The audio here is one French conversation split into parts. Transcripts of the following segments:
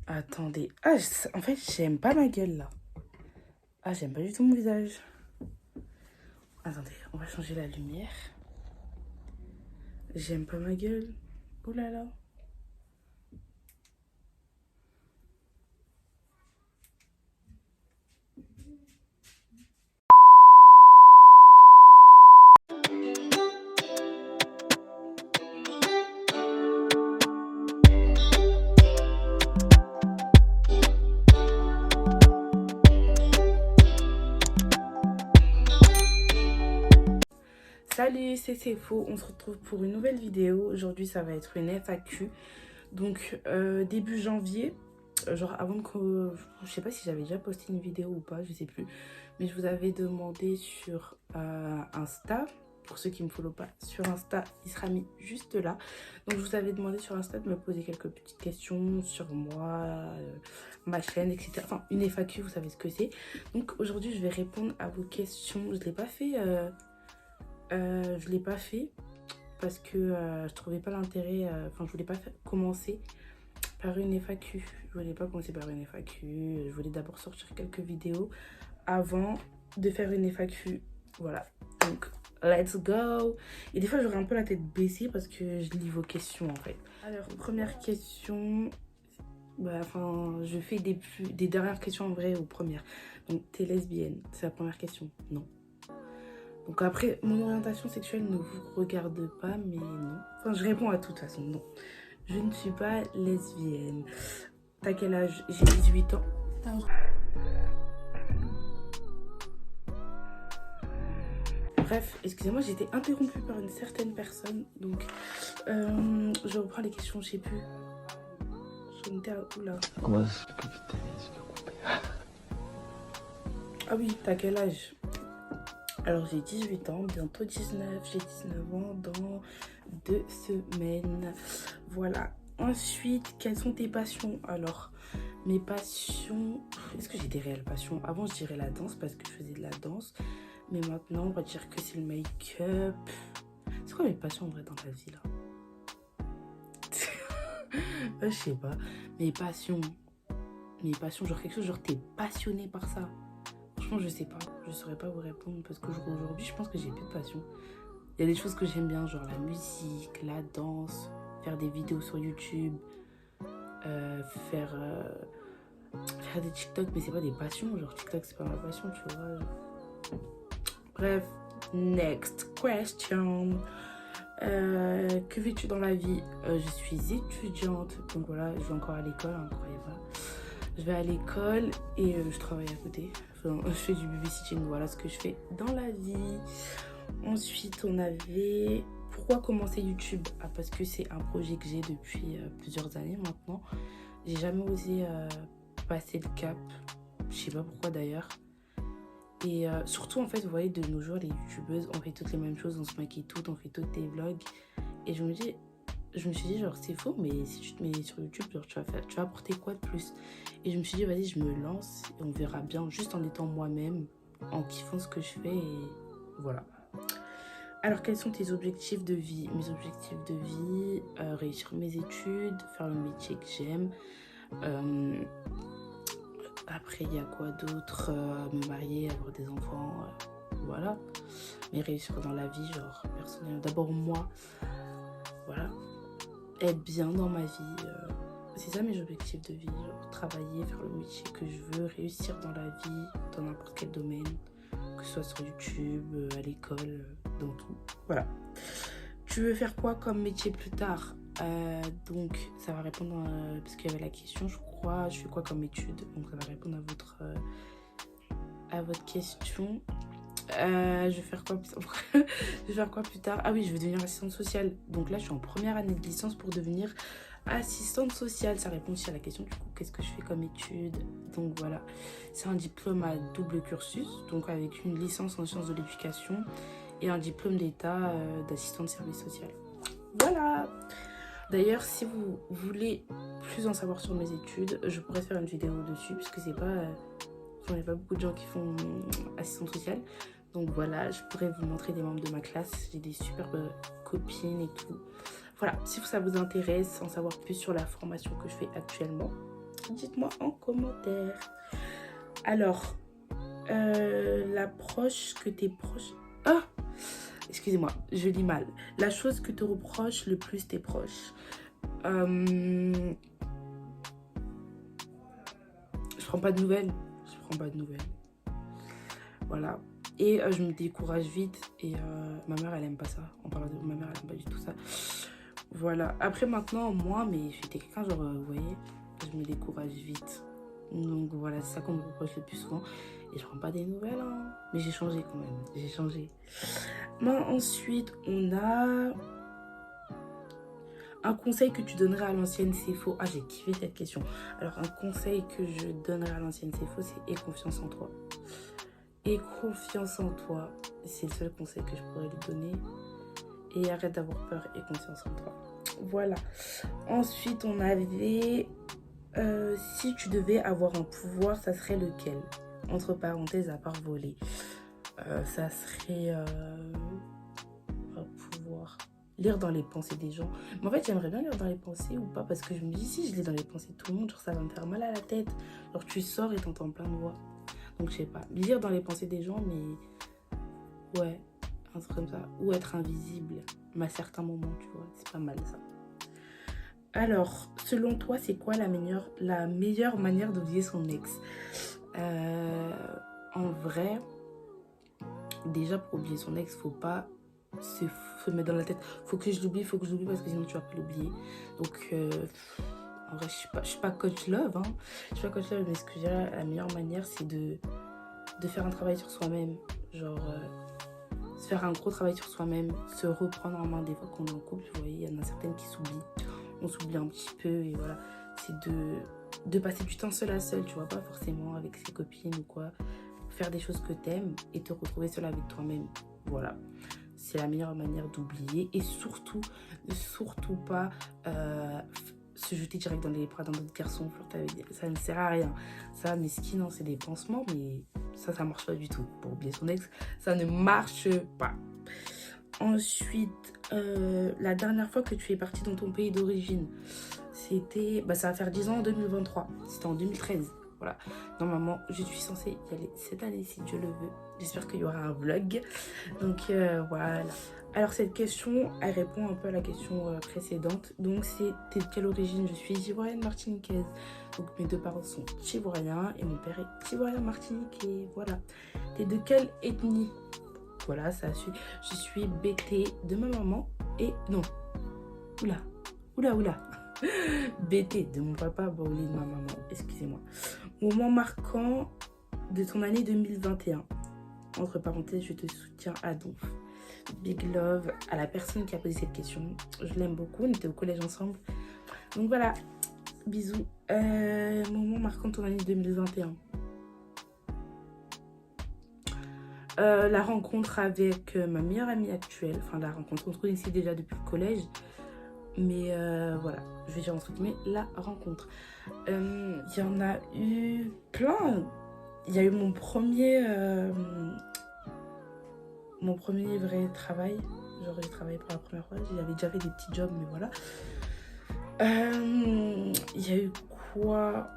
Attendez. Ah, en fait, j'aime pas ma gueule là. Ah, j'aime pas du tout mon visage. Attendez, on va changer la lumière. J'aime pas ma gueule. Oh là là. Salut, c'est Faux. On se retrouve pour une nouvelle vidéo. Aujourd'hui, ça va être une FAQ. Donc, début janvier, genre avant que... Je sais pas si j'avais déjà posté une vidéo ou pas, je sais plus. Mais je vous avais demandé sur Insta. Pour ceux qui ne me follow pas sur Insta, il sera mis juste là. Donc, je vous avais demandé sur Insta de me poser quelques petites questions sur moi, ma chaîne, etc. Enfin, une FAQ, vous savez ce que c'est. Donc, aujourd'hui, je vais répondre à vos questions. Je ne l'ai pas fait... je l'ai pas fait parce que je trouvais pas l'intérêt, enfin je voulais pas commencer par une FAQ. Je voulais pas commencer par une FAQ, je voulais d'abord sortir quelques vidéos avant de faire une FAQ. Voilà, donc let's go. Et des fois j'aurais un peu la tête baissée parce que je lis vos questions en fait. Alors première question, bah, enfin je fais des dernières questions en vrai aux premières. Donc t'es lesbienne, c'est la première question? Non. Donc après, mon orientation sexuelle ne vous regarde pas, mais non. Enfin, je réponds à toute façon, non. Je ne suis pas lesbienne. T'as quel âge? J'ai 18 ans. Bref, excusez-moi, j'ai été interrompue par une certaine personne. Donc, je reprends les questions, je sais plus. J'en étais à où là? Comment ça se fait que tu t'es les yeux coupés? Ah oui, t'as quel âge? Alors j'ai 18 ans, bientôt 19, j'ai 19 ans dans 2 semaines. Voilà. Ensuite, quelles sont tes passions? Alors, mes passions... Est-ce que j'ai des réelles passions? Avant, je dirais la danse parce que je faisais de la danse. Mais maintenant, on va dire que c'est le make-up. C'est quoi mes passions en vrai dans la vie là? Je sais pas. Mes passions, genre quelque chose, genre t'es passionné par ça. Franchement, je sais pas. Je saurais pas vous répondre parce qu'aujourd'hui, je pense que j'ai plus de passion. Il y a des choses que j'aime bien, genre la musique, la danse, faire des vidéos sur YouTube, euh, faire, euh, faire des TikTok, mais c'est pas des passions. Genre TikTok, c'est pas ma passion, tu vois. Bref, next question. Que fais-tu dans la vie? Je suis étudiante, donc voilà, je vais encore à l'école, hein, croyez pas. Je vais à l'école et je travaille à côté. Enfin, je fais du babysitting, voilà ce que je fais dans la vie. Ensuite, on avait... Pourquoi commencer YouTube? Ah, parce que c'est un projet que j'ai depuis plusieurs années maintenant. J'ai jamais osé passer le cap. Je sais pas pourquoi d'ailleurs. Et surtout, en fait, vous voyez, de nos jours, les youtubeuses, on fait toutes les mêmes choses, on se maquille toutes, on fait toutes des vlogs. Et je me suis dit, genre, c'est faux, mais si tu te mets sur YouTube, genre, tu vas apporter quoi de plus? Et je me suis dit, vas-y, je me lance et on verra bien, juste en étant moi-même, en kiffant ce que je fais et voilà. Alors, quels sont tes objectifs de vie? Mes objectifs de vie, réussir mes études, faire le métier que j'aime. Après, il y a quoi d'autre? Me marier, avoir des enfants, voilà. Mais réussir dans la vie, genre, personnellement. D'abord, moi, voilà. Être bien dans ma vie. C'est ça mes objectifs de vie. Genre, travailler, faire le métier que je veux, réussir dans la vie, dans n'importe quel domaine. Que ce soit sur YouTube, à l'école, dans tout. Voilà. Tu veux faire quoi comme métier plus tard? Donc, ça va répondre, parce qu'il y avait la question, je crois, je fais quoi comme étude? Donc, ça va répondre à votre question. Je vais faire quoi je vais faire quoi plus tard? Ah oui, je vais devenir assistante sociale. Donc là, je suis en première année de licence pour devenir assistante sociale. Ça répond aussi à la question du coup, qu'est-ce que je fais comme étude? Donc voilà, c'est un diplôme à double cursus, donc avec une licence en sciences de l'éducation et un diplôme d'état d'assistant de service social. Voilà. D'ailleurs, si vous voulez plus en savoir sur mes études, je pourrais faire une vidéo dessus puisque c'est pas... il n'y a pas beaucoup de gens qui font assistante sociale. Donc voilà, je pourrais vous montrer des membres de ma classe. J'ai des superbes copines et tout. Voilà, si ça vous intéresse, en savoir plus sur la formation que je fais actuellement, Dites-moi en commentaire. Alors, l'approche que tes proches... Ah, excusez-moi, je lis mal. La chose que te reprochent le plus tes proches. Je prends pas de nouvelles. Je prends pas de nouvelles. Voilà. Et je me décourage vite. Et ma mère, elle aime pas ça. En parlant de ma mère, elle aime pas du tout ça. Voilà. Après, maintenant, moi, mais j'étais quelqu'un, genre, vous voyez, je me décourage vite. Donc voilà, c'est ça qu'on me reproche le plus souvent. Et je prends pas des nouvelles, hein. Mais j'ai changé quand même. J'ai changé. Non, ensuite, on a... Un conseil que tu donnerais à l'ancienne, c'est faux. Ah, j'ai kiffé cette question. Alors, un conseil que je donnerais à l'ancienne, c'est faux, c'est aie confiance en toi. Aie confiance en toi. C'est le seul conseil que je pourrais lui donner. Et arrête d'avoir peur, aie confiance en toi. Voilà. Ensuite, on avait... si tu devais avoir un pouvoir, ça serait lequel? Entre parenthèses, à part voler. Ça serait un pouvoir... Lire dans les pensées des gens. Mais en fait, j'aimerais bien lire dans les pensées ou pas. Parce que je me dis, si je lis dans les pensées de tout le monde, genre, ça va me faire mal à la tête. Genre, tu sors et t'entends plein de voix. Donc, je sais pas. Lire dans les pensées des gens, mais... Ouais, un truc comme ça. Ou être invisible. Mais à certains moments, tu vois. C'est pas mal, ça. Alors, selon toi, c'est quoi la meilleure manière d'oublier son ex? En vrai, déjà, pour oublier son ex, faut pas se mettre dans la tête. Faut que je l'oublie parce que sinon tu vas pas l'oublier. Donc, en vrai, je suis pas coach love, hein. Je suis pas coach love, mais ce que je dirais, la meilleure manière, c'est de faire un travail sur soi-même. Genre, se faire un gros travail sur soi-même, se reprendre en main des fois qu'on est en couple. Vous voyez, il y en a certaines qui s'oublient. On s'oublie un petit peu et voilà. C'est de passer du temps seul à seul, tu vois, pas forcément avec ses copines ou quoi. Faire des choses que t'aimes et te retrouver seul avec toi-même. Voilà. C'est la meilleure manière d'oublier et surtout pas se jeter direct dans les bras d'un autre garçon. Ça ne sert à rien. Ça, mesquine, hein, c'est des pansements, mais ça marche pas du tout. Pour oublier son ex, ça ne marche pas. Ensuite, la dernière fois que tu es partie dans ton pays d'origine, c'était... ça va faire 10 ans en 2023. C'était en 2013. Voilà. Normalement, je suis censée y aller cette année si Dieu le veut. J'espère qu'il y aura un vlog. Donc, voilà. Alors, cette question, elle répond un peu à la question précédente. Donc, c'est t'es de quelle origine? Je suis ivoirienne martiniquaise. Donc, mes deux parents sont ivoiriens et mon père est ivoirien martiniquais. Voilà. T'es de quelle ethnie? Voilà, ça suit. Je suis BT de ma maman et... Non. Oula. BT de mon papa, Baoulé de ma maman. Excusez-moi. Moment marquant de ton année 2021. Entre parenthèses, je te soutiens à donf. Big love à la personne qui a posé cette question. Je l'aime beaucoup. On était au collège ensemble. Donc voilà. Bisous. Moment marquant de ton année 2021. La rencontre avec ma meilleure amie actuelle. Enfin, la rencontre. On se connaissait déjà depuis le collège. Mais voilà, je vais dire entre guillemets la rencontre. Il y en a eu plein. Il y a eu mon premier vrai travail. Genre, j'ai travaillé pour la première fois. J'avais déjà fait des petits jobs, mais voilà. Il y a eu quoi?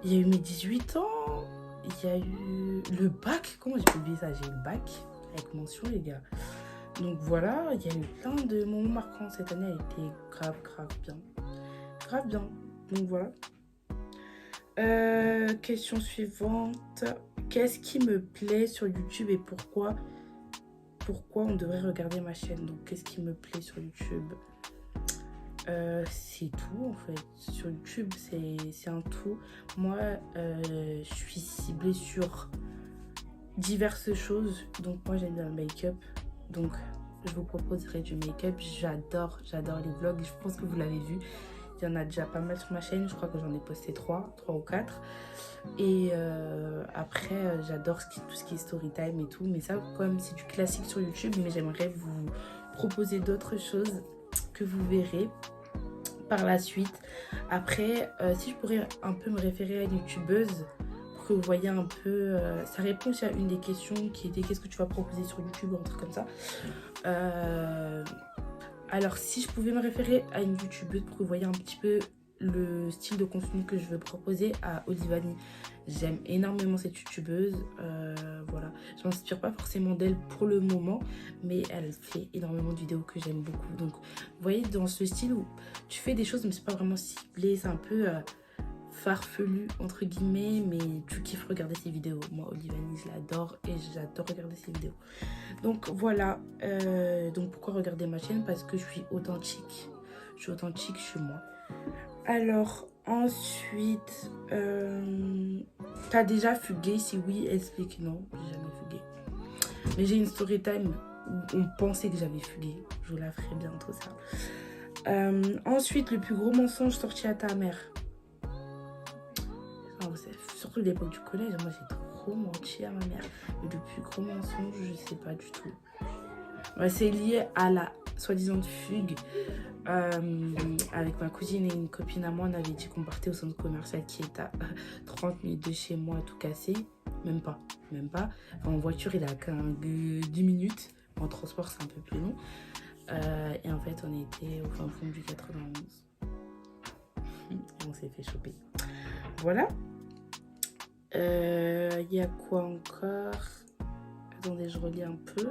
Il y a eu mes 18 ans. Il y a eu le bac. Comment j'ai pu oublier ça? J'ai eu le bac avec mention, les gars. Donc voilà, il y a eu plein de moments marquants. Cette année a été grave bien. Grave bien. Donc voilà. Question suivante. Qu'est-ce qui me plaît sur YouTube et pourquoi on devrait regarder ma chaîne? Donc qu'est-ce qui me plaît sur YouTube? C'est tout en fait. Sur YouTube, c'est un tout. Moi, je suis ciblée sur diverses choses. Donc moi, j'aime bien le make-up. Donc, je vous proposerai du make-up. J'adore les vlogs. Je pense que vous l'avez vu. Il y en a déjà pas mal sur ma chaîne. Je crois que j'en ai posté 3 ou 4. Et après, j'adore tout ce qui est story time et tout. Mais ça, quand même, c'est du classique sur YouTube. Mais j'aimerais vous proposer d'autres choses que vous verrez par la suite. Après, si je pourrais un peu me référer à une youtubeuse, que vous voyez un peu, ça répond aussi à une des questions qui était qu'est-ce que tu vas proposer sur YouTube ou un truc comme ça. Alors si je pouvais me référer à une youtubeuse pour que vous voyez un petit peu le style de contenu que je veux proposer à Olivani. J'aime énormément cette youtubeuse. Voilà, je m'inspire pas forcément d'elle pour le moment, mais elle fait énormément de vidéos que j'aime beaucoup. Donc, vous voyez, dans ce style où tu fais des choses, mais c'est pas vraiment ciblé, c'est un peu farfelu, entre guillemets, mais tu kiffes regarder ses vidéos. Moi, Olivani, je l'adore et j'adore regarder ses vidéos. Donc, voilà. Donc, pourquoi regarder ma chaîne? Parce que je suis authentique. Je suis authentique, je suis moi. Alors, ensuite, t'as déjà fugué? Si oui, explique. Non, j'ai jamais fugué. Mais j'ai une story time où on pensait que j'avais fugué. Je vous la ferai bientôt, ça. Ensuite, le plus gros mensonge sorti à ta mère. Enfin, surtout l'époque du collège, moi j'ai trop menti à ma mère. Mais le plus gros mensonge, je sais pas du tout. Ouais, c'est lié à la soi-disant fugue. Avec ma cousine et une copine à moi, on avait dit qu'on partait au centre commercial qui est à 30 minutes de chez moi, tout cassé. Même pas. Enfin, en voiture, il a qu'un 10 minutes. En transport, c'est un peu plus long. Et en fait, on était au fin fond du 91. Et on s'est fait choper. Voilà. Y a quoi encore? Attendez, je relis un peu.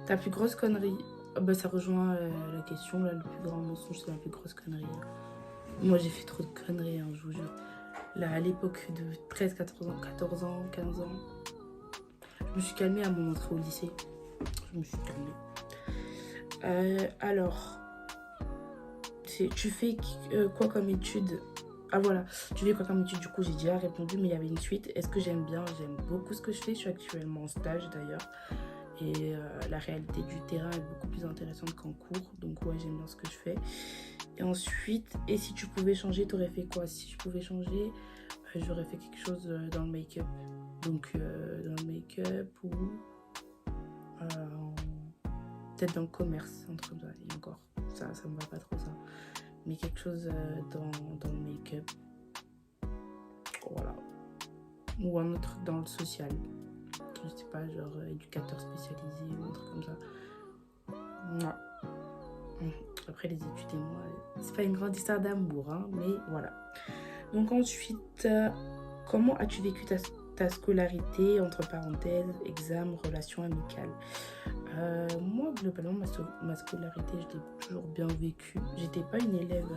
Ta plus grosse connerie? Bah, ça rejoint la question, là, le plus grand mensonge, c'est la plus grosse connerie. Moi, j'ai fait trop de conneries, hein, je vous jure. Là, à l'époque de 13, 14 ans, 14 ans, 15 ans, je me suis calmée à mon entrée au lycée. Je me suis calmée. Alors, tu fais quoi comme étude? Ah voilà, tu fais quoi comme étude? Du coup, j'ai déjà répondu, mais il y avait une suite. Est-ce que j'aime bien? J'aime beaucoup ce que je fais. Je suis actuellement en stage, d'ailleurs. Et la réalité du terrain est beaucoup plus intéressante qu'en cours. Donc ouais, j'aime bien ce que je fais. Et ensuite, et si tu pouvais changer, t'aurais fait quoi? Si je pouvais changer, j'aurais fait quelque chose dans le make-up. Donc dans le make-up ou peut-être dans le commerce, un truc comme ça. Et encore, ça me va pas trop ça. Mais quelque chose dans le make-up. Voilà. Ou un autre dans le social. Je sais pas, genre éducateur spécialisé ou un truc comme ça. Non. Après les études et moi, c'est pas une grande histoire d'amour, hein, mais voilà. Donc ensuite, comment as-tu vécu ta scolarité, entre parenthèses, examen, relations amicales? Moi, globalement, ma scolarité, je l'ai toujours bien vécue. J'étais pas une élève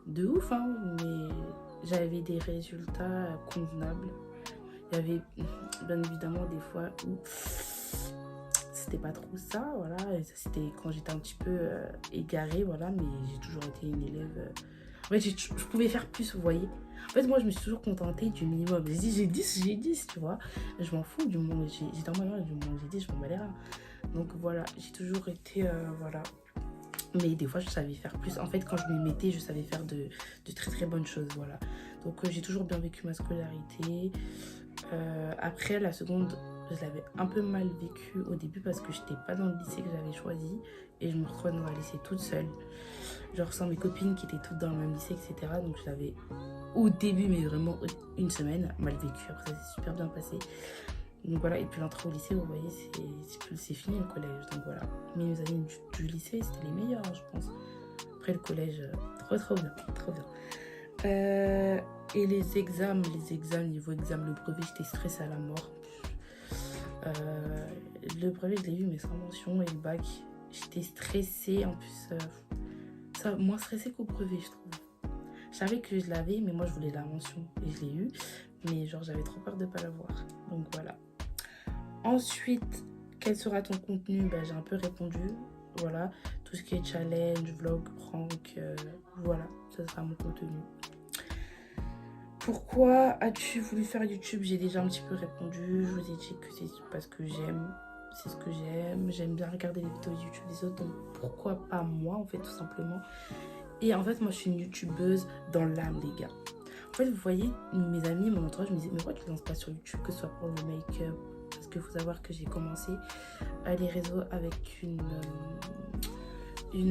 de ouf, hein, mais j'avais des résultats convenables. Il y avait bien évidemment des fois où c'était pas trop ça, voilà. Et ça, c'était quand j'étais un petit peu égarée, voilà. Mais j'ai toujours été une élève. En fait, je pouvais faire plus, vous voyez. En fait, moi, je me suis toujours contentée du minimum. J'ai dit, j'ai 10, tu vois. Je m'en fous du monde. J'ai dans ma main, j'ai dit, je m'en bats les reins. Donc voilà, j'ai toujours été, voilà. Mais des fois, je savais faire plus. En fait, quand je m'y mettais, je savais faire de très très bonnes choses, voilà. Donc j'ai toujours bien vécu ma scolarité. Après, la seconde, je l'avais un peu mal vécu au début parce que j'étais pas dans le lycée que j'avais choisi et je me retrouvais dans un lycée toute seule, genre sans mes copines qui étaient toutes dans le même lycée, etc. Donc je l'avais au début, mais vraiment une semaine, mal vécu. Après, ça s'est super bien passé. Donc voilà, et puis l'entrée au lycée, vous voyez, c'est fini le collège. Donc voilà, mes amis du lycée, c'était les meilleurs, hein, je pense. Après le collège, trop bien, trop bien. Et les examens, niveau examen, le brevet, j'étais stressée à la mort. Le brevet, je l'ai eu, mais sans mention. Et le bac, j'étais stressée. En plus, ça moins stressée qu'au brevet, je trouve. Je savais que je l'avais, mais moi, je voulais la mention. Et je l'ai eu. Mais genre, j'avais trop peur de ne pas l'avoir. Donc voilà. Ensuite, quel sera ton contenu? Bah, j'ai un peu répondu. Voilà. Tout ce qui est challenge, vlog, prank. Voilà. Ça sera mon contenu. Pourquoi as-tu voulu faire YouTube? J'ai déjà un petit peu répondu. Je vous ai dit que c'est parce que j'aime. C'est ce que j'aime. J'aime bien regarder les vidéos YouTube des autres. Donc pourquoi pas moi, en fait, tout simplement. Et en fait, moi, je suis une YouTubeuse dans l'âme, les gars. En fait, vous voyez, mes amis, mon entourage me disaient, mais pourquoi tu ne lances pas sur YouTube, que ce soit pour le make-up? Parce qu'il faut savoir que j'ai commencé les réseaux avec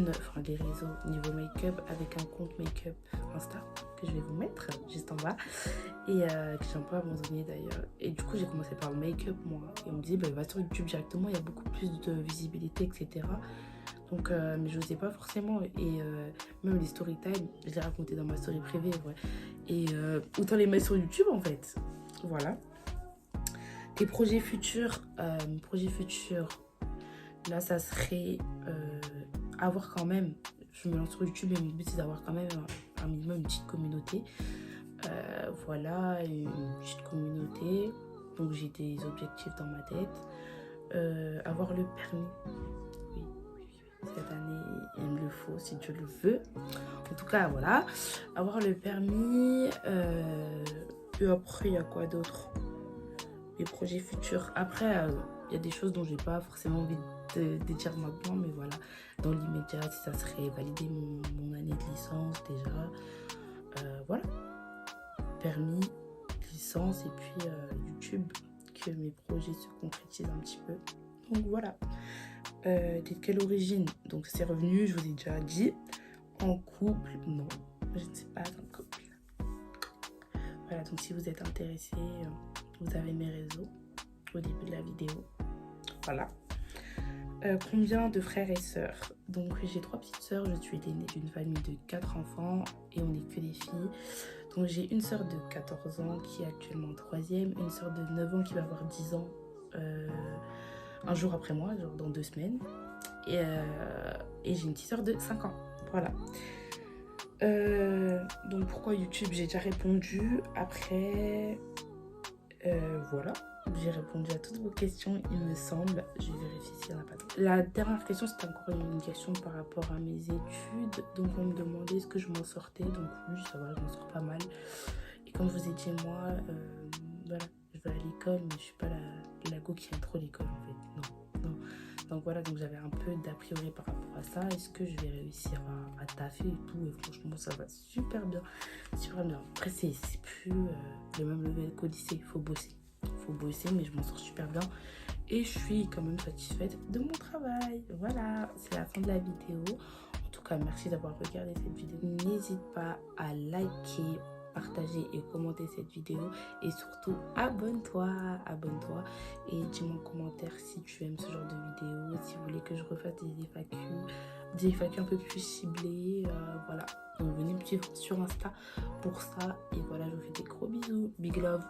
enfin les réseaux niveau make-up avec un compte make-up Insta que je vais vous mettre juste en bas et que j'ai un peu abandonné d'ailleurs. Et du coup j'ai commencé par le make-up moi et on me dit bah, va sur YouTube directement, il y a beaucoup plus de visibilité, etc. Donc, mais je n'osais pas forcément. Et même les story time, je les racontais dans ma story privée, ouais. Et autant les mettre sur YouTube, en fait. Voilà. Tes projets futurs, là, ça serait avoir quand même, je me lance sur YouTube et mon but, c'est d'avoir quand même un minimum une petite communauté. Voilà, une petite communauté. Donc, j'ai des objectifs dans ma tête. Avoir le permis. Oui, cette année, il me le faut si Dieu le veut. En tout cas, voilà. Avoir le permis. Et après, il y a quoi d'autre? Les projets futurs. Après, il y a des choses dont j'ai pas forcément envie de dire maintenant, mais voilà. Dans l'immédiat, si ça serait valider mon année de licence déjà. Voilà. Permis, licence et puis YouTube, que mes projets se concrétisent un petit peu. Donc voilà. De quelle origine? Donc c'est revenu, je vous ai déjà dit. En couple, non, je ne suis pas en couple. Voilà, donc si vous êtes intéressé, vous avez mes réseaux au début de la vidéo. Voilà. Combien de frères et sœurs? Donc j'ai 3 petites sœurs, je suis l'aînée d'une famille de 4 enfants et on n'est que des filles. Donc j'ai une sœur de 14 ans qui est actuellement en 3e, une sœur de 9 ans qui va avoir 10 ans un jour après moi, genre dans 2 semaines. Et j'ai une petite sœur de 5 ans. Voilà. Donc pourquoi YouTube? J'ai déjà répondu. Après, voilà. J'ai répondu à toutes vos questions, il me semble. Je vais vérifier s'il n'y en a pas d'autres. La dernière question, c'était encore une question par rapport à mes études. Donc, on me demandait est-ce que je m'en sortais. Donc, oui, ça va, je m'en sors pas mal. Et comme je vous ai dit, moi, voilà, je vais à l'école, mais je suis pas la go qui aime trop l'école, en fait. Non. Donc, voilà, donc j'avais un peu d'a priori par rapport à ça. Est-ce que je vais réussir à taffer et tout? Et franchement, ça va super bien. Super bien. Après, c'est plus le même level qu'au lycée. Il faut bosser, mais je m'en sors super bien et je suis quand même satisfaite de mon travail. Voilà, c'est la fin de la vidéo. En tout cas, merci d'avoir regardé cette vidéo. N'hésite pas à liker, partager et commenter cette vidéo et surtout abonne-toi et dis-moi en commentaire si tu aimes ce genre de vidéo, si vous voulez que je refasse des FAQ un peu plus ciblés. Voilà, donc venez me suivre sur Insta pour ça et voilà, je vous fais des gros bisous, big love.